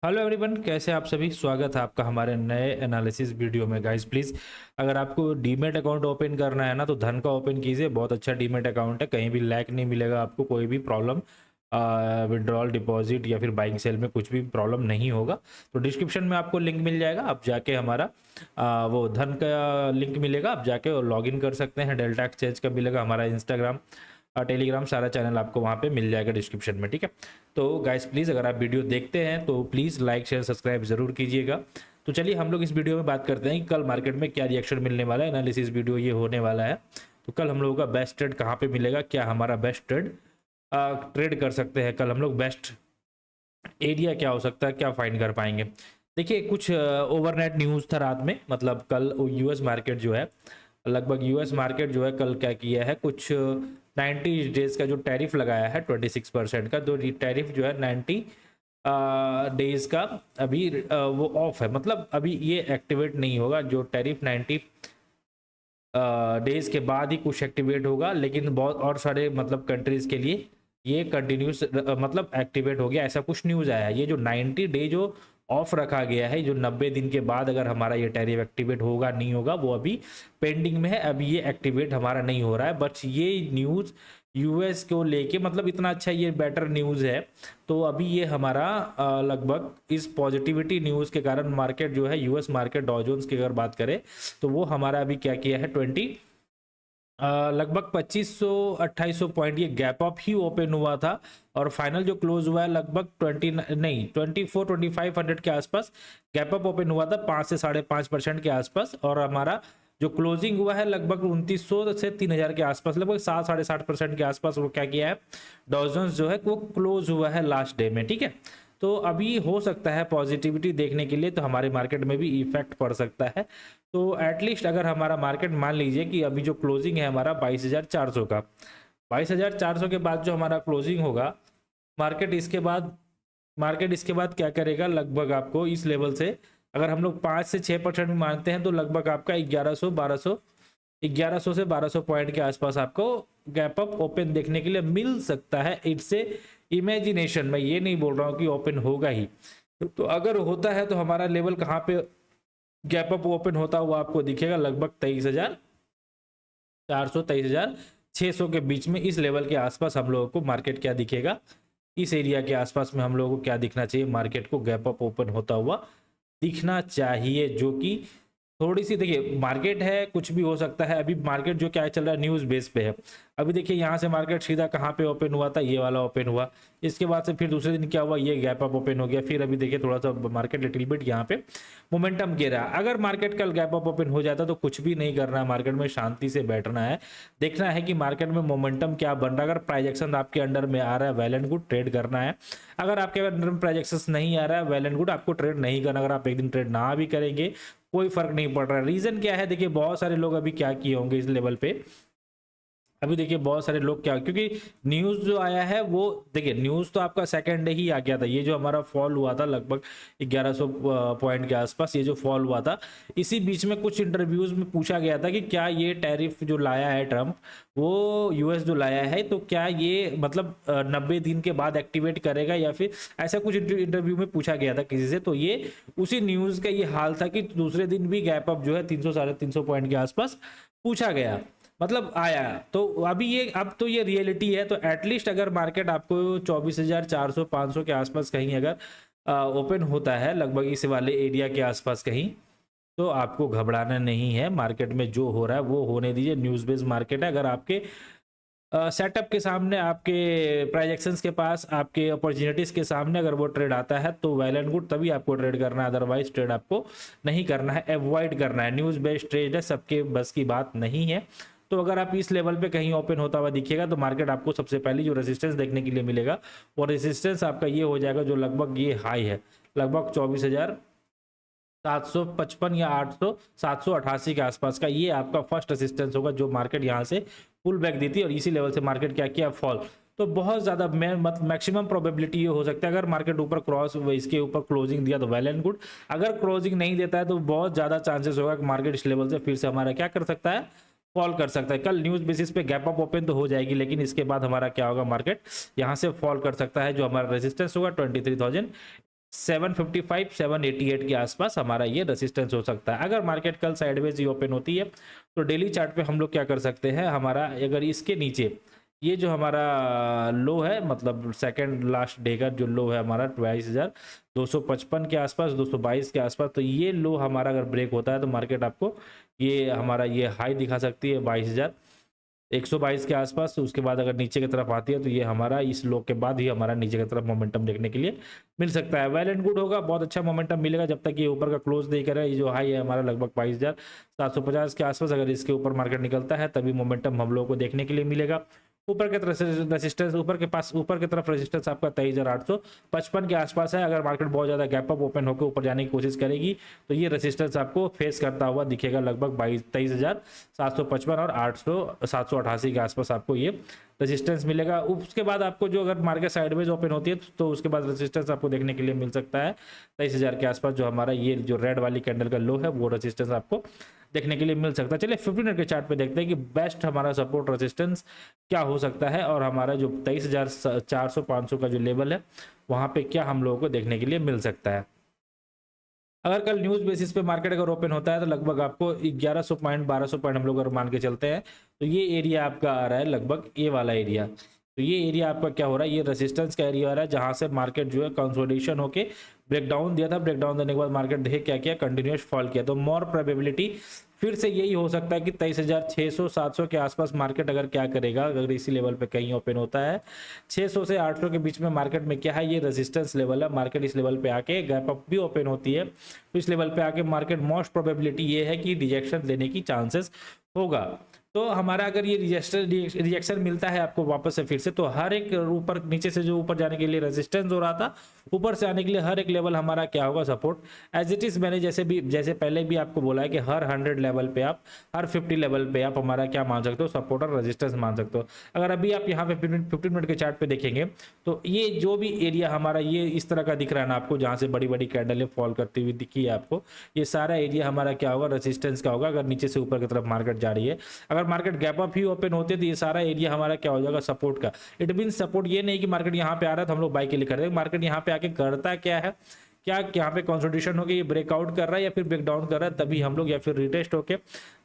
Hello everyone, कैसे आप सभी। स्वागत है आपका हमारे नए एनालिसिस वीडियो में। गाइस प्लीज़, अगर आपको डीमेट अकाउंट ओपन करना है ना तो धन का ओपन कीजिए। बहुत अच्छा डीमेट अकाउंट है, कहीं भी लैक नहीं मिलेगा आपको, कोई भी प्रॉब्लम विड्रॉल डिपॉजिट या फिर बाइंग सेल में कुछ भी प्रॉब्लम नहीं होगा। तो डिस्क्रिप्शन में आपको लिंक मिल जाएगा, आप जाके हमारा वो धन का लिंक मिलेगा, आप जाके लॉग इन कर सकते हैं। डेल्टा एक्सचेंज का मिलेगा, हमारा इंस्टाग्राम टेलीग्राम सारा चैनल आपको वहाँ पे मिल जाएगा डिस्क्रिप्शन में, ठीक है। तो गाइस प्लीज़, अगर आप वीडियो देखते हैं तो प्लीज़ लाइक शेयर सब्सक्राइब ज़रूर कीजिएगा। तो चलिए हम लोग इस वीडियो में बात करते हैं कि कल मार्केट में क्या रिएक्शन मिलने वाला है। एनालिसिस वीडियो ये होने वाला है। तो कल हम लोगों का बेस्ट ट्रेड कहाँ पे मिलेगा, क्या हमारा बेस्ट ट्रेड ट्रेड कर सकते हैं कल हम लोग, बेस्ट एरिया क्या हो सकता है, क्या फाइंड कर पाएंगे। देखिए, कुछ ओवरनाइट न्यूज़ था रात में, मतलब कल यूएस मार्केट जो है, लगभग यूएस मार्केट जो है कल क्या किया है, कुछ 90 डेज का जो टैरिफ लगाया है 26% का, तो टैरिफ जो है 90 डेज का अभी वो ऑफ है, मतलब अभी ये एक्टिवेट नहीं होगा। जो टैरिफ 90 डेज के बाद ही कुछ एक्टिवेट होगा, लेकिन बहुत और सारे मतलब कंट्रीज के लिए ये कंटिन्यूस मतलब एक्टिवेट हो गया, ऐसा कुछ न्यूज़ आया है। ये जो 90 डे जो ऑफ रखा गया है, जो 90 दिन के बाद अगर हमारा ये टैरिफ एक्टिवेट होगा नहीं होगा, वो अभी पेंडिंग में है, अभी ये एक्टिवेट हमारा नहीं हो रहा है। बट ये न्यूज़ यूएस को लेके मतलब इतना अच्छा, ये बेटर न्यूज़ है। तो अभी ये हमारा लगभग इस पॉजिटिविटी न्यूज़ के कारण मार्केट जो है, यूएस मार्केट डॉ जोन्स की अगर बात करें तो वो हमारा अभी क्या किया है, लगभग 2500-2800 पॉइंट ये गैप अप ही ओपन हुआ था। और फाइनल जो क्लोज हुआ है लगभग 20 नहीं 24-2500 के आसपास गैप अप ओपन हुआ था, 5 से 5.5% के आसपास। और हमारा जो क्लोजिंग हुआ है लगभग 2900 से 3000 के आसपास, लगभग 7-7.5% के आसपास वो क्या किया है, डॉ जोन्स जो है वो क्लोज हुआ है लास्ट डे में, ठीक है। तो अभी हो सकता है पॉजिटिविटी देखने के लिए तो हमारे मार्केट में भी इफेक्ट पड़ सकता है। तो एटलीस्ट अगर हमारा मार्केट मान लीजिए कि अभी जो क्लोजिंग है हमारा 22,400 का, 22,400 के बाद जो हमारा क्लोजिंग होगा, मार्केट इसके बाद मार्केट इसके बाद क्या करेगा, लगभग आपको इस लेवल से अगर हम लोग 5 से 6% भी मानते हैं तो लगभग आपका 1100 से 1200 पॉइंट के आसपास आपको गैप अप ओपन देखने के लिए मिल सकता है। इट्स ए इमेजिनेशन, मैं ये नहीं बोल रहा हूँ कि ओपन होगा ही। तो अगर होता है तो हमारा लेवल कहाँ पे गैप अप ओपन होता हुआ आपको दिखेगा, लगभग 23,400 23,600 के बीच में, इस लेवल के आसपास हम लोगों को मार्केट क्या दिखेगा, इस एरिया के आसपास में हम लोगों को क्या दिखना चाहिए, मार्केट को गैप अप ओपन होता हुआ दिखना चाहिए। जो कि थोड़ी सी, देखिए मार्केट है, कुछ भी हो सकता है। अभी मार्केट जो क्या चल रहा है, न्यूज़ बेस पे है। अभी देखिए यहाँ से मार्केट सीधा कहाँ पे ओपन हुआ था, ये वाला ओपन हुआ। इसके बाद से फिर दूसरे दिन क्या हुआ, ये गैप अप ओपन हो गया। फिर अभी देखिए थोड़ा सा मार्केट लिटिल बिट यहाँ पे मोमेंटम गिर रहा है। अगर मार्केट कल गैप अप ओपन हो जाता तो कुछ भी नहीं करना है, मार्केट में शांति से बैठना है, देखना है कि मार्केट में मोमेंटम क्या बन रहा है। अगर प्राइजेक्शन आपके अंडर में आ रहा है, वेल एंड गुड, ट्रेड करना है। अगर आपके अंडर में प्राइजेक्शन नहीं आ रहा है, वेल एंड गुड, आपको ट्रेड नहीं करना। अगर आप एक दिन ट्रेड ना भी करेंगे कोई फर्क नहीं पड़ रहा है। रीजन क्या है, देखिए बहुत सारे लोग अभी क्या किए होंगे इस लेवल पे। अभी देखिए बहुत सारे लोग क्या, क्योंकि न्यूज़ जो आया है वो, देखिए न्यूज़ तो आपका सेकंड डे ही आ गया था। ये जो हमारा फॉल हुआ था लगभग 1100 पॉइंट के आसपास, ये जो फॉल हुआ था, इसी बीच में कुछ इंटरव्यूज में पूछा गया था कि क्या ये टैरिफ जो लाया है ट्रंप, वो यूएस जो लाया है, तो क्या ये मतलब 90 दिन के बाद एक्टिवेट करेगा या फिर, ऐसा कुछ इंटरव्यू में पूछा गया था किसी से। तो ये उसी न्यूज़ का ये हाल था कि दूसरे दिन भी गैप अप जो है 300-350 पॉइंट के आसपास पूछा गया, मतलब आया। तो अभी ये, अब तो ये रियलिटी है। तो एटलीस्ट अगर मार्केट आपको 24,400-500 के आसपास कहीं अगर ओपन होता है, लगभग इस वाले एरिया के आसपास कहीं, तो आपको घबराना नहीं है। मार्केट में जो हो रहा है वो होने दीजिए, न्यूज़ बेस्ड मार्केट है। अगर आपके सेटअप के सामने, आपके प्राइजेक्शंस के पास, आपके अपॉर्चुनिटीज के सामने अगर वो ट्रेड आता है तो वेल एंड गुड, तभी आपको ट्रेड करना है। अदरवाइज ट्रेड आपको नहीं करना है, अवॉइड करना है। न्यूज़ बेस्ड ट्रेड है, सबके बस की बात नहीं है। तो अगर आप इस लेवल पे कहीं ओपन होता हुआ दिखेगा तो मार्केट आपको सबसे पहले जो रेजिस्टेंस देखने के लिए मिलेगा, और रेजिस्टेंस आपका ये हो जाएगा जो लगभग ये हाई है, लगभग 24,755 या 788 के आसपास का, ये आपका फर्स्ट रेजिस्टेंस होगा। जो मार्केट यहाँ से पुल बैक दी थी और इसी लेवल से मार्केट क्या किया, फॉल। तो बहुत ज़्यादा मैक्सिमम प्रोबेबिलिटी ये हो सकता है, अगर मार्केट ऊपर क्रॉस इसके ऊपर क्लोजिंग दिया तो वेल एंड गुड। अगर क्लोजिंग नहीं देता है तो बहुत ज़्यादा चांसेस होगा कि मार्केट इस लेवल से फिर से हमारा क्या कर सकता है, फॉल कर सकता है। कल न्यूज़ बेसिस पे गैप अप ओपन तो हो जाएगी, लेकिन इसके बाद हमारा क्या होगा, मार्केट यहाँ से फॉल कर सकता है। जो हमारा रेजिस्टेंस होगा 23,000 755 788 के आसपास हमारा ये रेजिस्टेंस हो सकता है। अगर मार्केट कल साइडवेज ही ओपन होती है तो डेली चार्ट पे हम लोग क्या कर सकते हैं, हमारा अगर इसके नीचे ये जो हमारा लो है, मतलब सेकंड लास्ट डे का जो लो है हमारा 22,255 के आसपास, 222 के आसपास, तो ये लो हमारा अगर ब्रेक होता है तो मार्केट आपको ये हमारा ये हाई दिखा सकती है 22,122 के आसपास। तो उसके बाद अगर नीचे की तरफ आती है तो ये हमारा इस लो के बाद ही हमारा नीचे की तरफ मोमेंटम देखने के लिए मिल सकता है। वेल एंड गुड होगा, बहुत अच्छा मोमेंटम मिलेगा जब तक ये ऊपर का क्लोज नहीं करे। ये जो हाई है हमारा लगभग 22,750 के आसपास, अगर इसके ऊपर मार्केट निकलता है तभी मोमेंटम हम लोगों को देखने के लिए मिलेगा। ऊपर के तरफ रेजिस्टेंस, ऊपर की तरफ रेजिस्टेंस आपका 23,855 के आसपास है। अगर मार्केट बहुत ज्यादा गैप अप ओपन होकर ऊपर जाने की कोशिश करेगी तो ये रेजिस्टेंस आपको फेस करता हुआ दिखेगा लगभग 23,755 और 788 के आसपास आपको ये रेजिस्टेंस मिलेगा। उसके बाद आपको जो अगर मार्केट साइडवेज ओपन होती है तो उसके बाद रेजिस्टेंस आपको देखने के लिए मिल सकता है 23,000 के आसपास। जो हमारा ये जो रेड वाली कैंडल का लो है वो रेजिस्टेंस आपको देखने के लिए मिल सकता है। चलिए 15 मिनट के चार्ट पे देखते हैं कि बेस्ट हमारा सपोर्ट रेजिस्टेंस क्या हो सकता है और हमारा जो 23,400-500 का जो लेवल है वहां पे क्या हम लोगों को देखने के लिए मिल सकता है। अगर कल न्यूज बेसिस पे मार्केट अगर ओपन होता है तो लगभग आपको 1100 पॉइंट 1200 पॉइंट हम लोग अगर मान के चलते हैं तो ये एरिया आपका आ रहा है लगभग ये वाला एरिया। तो ये एरिया आपका क्या हो रहा है, ये रेजिस्टेंस का एरिया आ रहा है जहां से मार्केट जो है कंसोलिडेशन होके ब्रेकडाउन दिया था। ब्रेकडाउन देने के बाद मार्केट देखे क्या किया, कंटिन्यूस फॉल किया। तो मोर प्रोबेबिलिटी फिर से यही हो सकता है कि 23,600-700 के आसपास मार्केट अगर क्या करेगा, अगर इसी लेवल पे कहीं ओपन होता है 600 से 800 के बीच में मार्केट में क्या है, ये रेजिस्टेंस लेवल है। मार्केट इस लेवल पे आके गैप अप भी ओपन होती है तो इस लेवल पे आके मार्केट मोस्ट प्रोबेबिलिटी ये है कि रिजेक्शन लेने की चांसेस होगा। तो हमारा अगर ये रिजेक्शन मिलता है आपको वापस से फिर से, तो हर एक ऊपर नीचे से जो ऊपर जाने के लिए रेजिस्टेंस हो रहा था ऊपर से आने के लिए हर एक लेवल हमारा क्या होगा, सपोर्ट। एज इट इज मैंने जैसे पहले भी आपको बोला है कि हर 100 लेवल पे आप, हर 50 लेवल पे आप हमारा क्या मान सकते हो, सपोर्ट और रेजिस्टेंस मान सकते हो। अगर अभी आप यहाँ पे 15 मिनट के चार्ट पे देखेंगे तो ये जो भी एरिया हमारा ये इस तरह का दिख रहा है ना आपको, जहां से बड़ी बड़ी कैंडलें फॉल करती हुई दिखी है आपको, ये सारा एरिया हमारा क्या होगा, रेजिस्टेंस का होगा। अगर नीचे से ऊपर की तरफ मार्केट जा रही है, अगर मार्केट गैप अप ही ओपन होते तो ये सारा एरिया हमारा क्या हो जाएगा, सपोर्ट का। इट मीन सपोर्ट ये नहीं कि मार्केट यहाँ पे आ रहा है तो हम लोग बाई के लिए कर रहे हैं। मार्केट यहाँ पे आके करता क्या है, क्या यहाँ पे कंसोलिडेशन होकर ये ब्रेकआउट कर रहा है या फिर ब्रेकडाउन कर रहा है तभी हम लोग, या फिर रिटेस्ट होके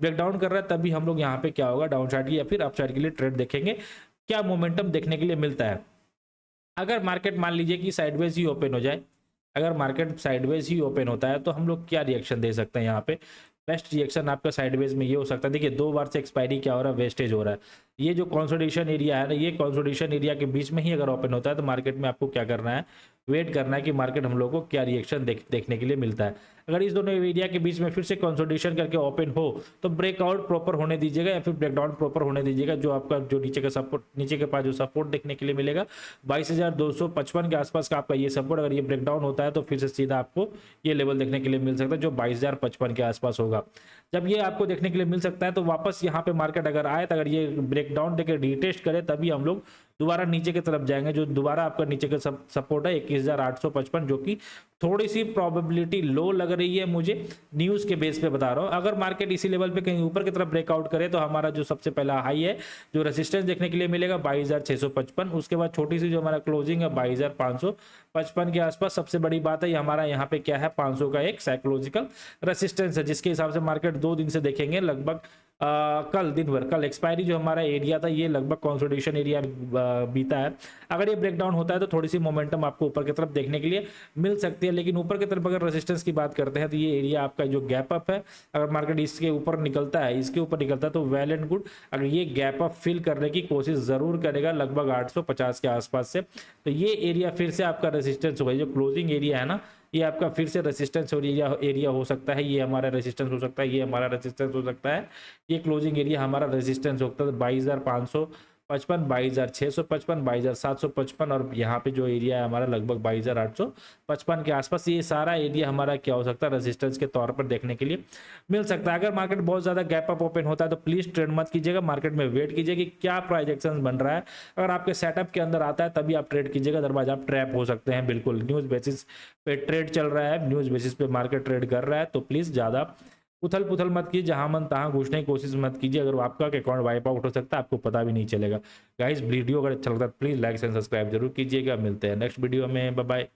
ब्रेकडाउन कर रहा है तभी हम लोग यहाँ पे क्या होगा, डाउन साइड की या फिर अप साइड के लिए ट्रेड देखेंगे, क्या मोमेंटम देखने के लिए मिलता है। अगर मार्केट मान लीजिए कि साइडवेज ही ओपन हो जाए, अगर मार्केट साइडवेज ही ओपन होता है तो हम लोग क्या रिएक्शन दे सकते हैं यहाँ पे। बेस्ट रिएक्शन आपका साइडवेज में ये हो सकता है, देखिए 2 बार से एक्सपायरी क्या हो रहा है, वेस्टेज हो रहा है। ये जो कंसोलिडेशन एरिया है ना, ये कंसोलिडेशन एरिया के बीच में ही अगर ओपन होता है तो मार्केट में आपको क्या करना है, वेट करना है कि मार्केट हम लोग को क्या रिएक्शन देखने के लिए मिलता है। अगर इस दोनों एरिया के बीच में फिर से कंसोलिडेशन करके ओपन हो तो ब्रेकआउट प्रॉपर होने दीजिएगा या फिर ब्रेकडाउन प्रॉपर होने दीजिएगा। जो आपका जो नीचे का सपोर्ट, नीचे के पास जो सपोर्ट देखने के लिए मिलेगा 22,255 के आसपास का आपका ये सपोर्ट, अगर ये ब्रेकडाउन होता है तो फिर से सीधा आपको ये लेवल देखने के लिए मिल सकता है जो 22,055 के आसपास होगा। जब ये आपको देखने के लिए मिल सकता है तो वापस यहाँ पे मार्केट अगर आए तो अगर ये ब्रेकडाउन देकर रीटेस्ट करे तभी हम लोग दोबारा नीचे की तरफ जाएंगे। जो दोबारा आपका नीचे का सपोर्ट है 21,855, जो कि थोड़ी सी प्रोबेबिलिटी लो लग रही है मुझे, न्यूज के बेस पे बता रहा हूं। अगर मार्केट इसी लेवल पे कहीं ऊपर की तरफ ब्रेकआउट करे तो हमारा जो सबसे पहला हाई है, जो रेजिस्टेंस देखने के लिए मिलेगा 22,655, उसके बाद छोटी सी जो हमारा क्लोजिंग है 22,555 के आसपास। सबसे बड़ी बात है ये हमारा यहाँ पे क्या है, 500 का एक साइकोलॉजिकल रेसिस्टेंस है, जिसके हिसाब से मार्केट 2 दिन से देखेंगे लगभग कल दिन भर, कल एक्सपायरी जो हमारा एरिया था ये लगभग कंसोलिडेशन एरिया बीता है। अगर ये ब्रेकडाउन होता है तो थोड़ी सी मोमेंटम आपको ऊपर की तरफ देखने के लिए मिल सकती है, लेकिन ऊपर की तरफ अगर रेजिस्टेंस की बात करते हैं तो ये एरिया आपका जो गैप अप है, अगर मार्केट इसके ऊपर निकलता है, इसके ऊपर निकलता है तो वेल एंड गुड। अगर ये गैप अप फिल करने की कोशिश जरूर करेगा लगभग 850 के आसपास से, तो ये एरिया फिर से आपका रेजिस्टेंस होगा। जो क्लोजिंग एरिया है ना, ये आपका फिर से रेजिस्टेंस एरिया हो सकता है, ये हमारा रेजिस्टेंस हो सकता है, ये हमारा रेजिस्टेंस हो सकता है, ये क्लोजिंग एरिया हमारा रेजिस्टेंस होता है 22,555, 22,655, 22,755 और यहाँ पे जो एरिया है हमारा लगभग 22,855 के आसपास। ये सारा एरिया हमारा क्या हो सकता है, रेजिस्टेंस के तौर पर देखने के लिए मिल सकता है। अगर मार्केट बहुत ज्यादा गैप अप ओपन होता है तो प्लीज ट्रेड मत कीजिएगा, मार्केट में वेट कीजिए कि क्या प्रोजेक्शन बन रहा है। अगर आपके सेटअप के अंदर आता है तभी आप ट्रेड कीजिएगा, अदरवाइज आप ट्रैप हो सकते हैं। बिल्कुल न्यूज बेसिस पे ट्रेड चल रहा है, न्यूज बेसिस पे मार्केट ट्रेड कर रहा है, तो प्लीज ज्यादा उथल पुथल मत कीजिए, जहां मन तहां घुसने की कोशिश मत कीजिए। अगर आपका अकाउंट वाइप आउट हो सकता है आपको पता भी नहीं चलेगा। गाइस वीडियो अगर अच्छा लगता है प्लीज लाइक एंड सब्सक्राइब जरूर कीजिएगा। मिलते हैं नेक्स्ट वीडियो में, बाय बाय।